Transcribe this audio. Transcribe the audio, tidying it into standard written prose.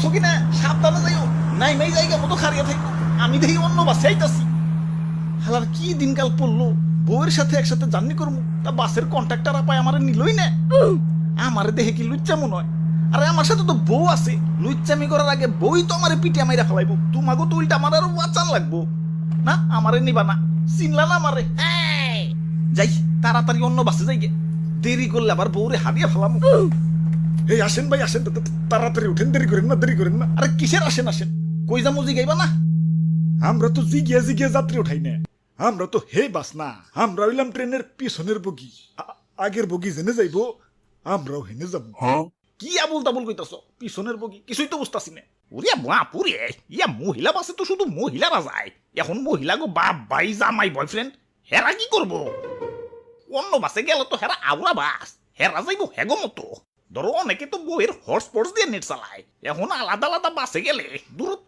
করছো কিনা সাবধানে যাইও, নাই মাই জায়গা মতো খারিয়া থাকবো, আমি দেখি অন্য বাসে আইতাছি। হালার কি দিনকাল পড়লো, বউয়ের সাথে একসাথে জার্নি করবো, তা বাসের কন্ট্রাক্টর আপায় আমারে নিলই না। আমারে দেখে কি লুচ্চা মনে হয়? আরে আমার সাথে তো বউ আছে, লুচ্চামি করার আগে বউই তো আমারে পিটিয়া মাইরা ফেলাইবো, তোমাকে তো উল্টা আমার আরো বাঁচান লাগবো। না আমারে নিবা না, চিনলা না আমারে। যাই তাড়াতাড়ি অন্য বাসে যাই গে, দেরি করলে আবার বউরে হারিয়ে ফেলাম। এই আসেন ভাই আসেন, তাড়াতাড়ি উঠেন, দেরি করেন না, দেরি করেন না। আরে কিসের আসেন আসেন, কই যামু জিগাইবা না? আমরা তো জিগিয়া জিগিয়া যাত্রী উঠাই না, আমরা তো হে বাস না, আমরা হইলাম ট্রেনের পিছনের বগি, আগের বগি জেনে যাইবো, আমরাও হেনে যাবো। কি আবুল তাবুল কইতাছ, পিছনের বগি কিছুই তো বুঝতাছি না। ওরে বাপুরে, ইয়া মহিলা বাসে তো শুধু মহিলারা যায়, এখন মহিলা গো বাপ ভাই জামাই বয়ফ্রেন্ড, হেরা কি করবো? অন্য বাসে গেল তো হেরা আউরা বাস, হেরা যাইবো হেগো মতো। ধরো অনেকে তো বইয়ের হর্স ফোর্স দিয়ে নেট চালায়, এখন আলাদা আলাদা বাসে গেলে দূরত্ব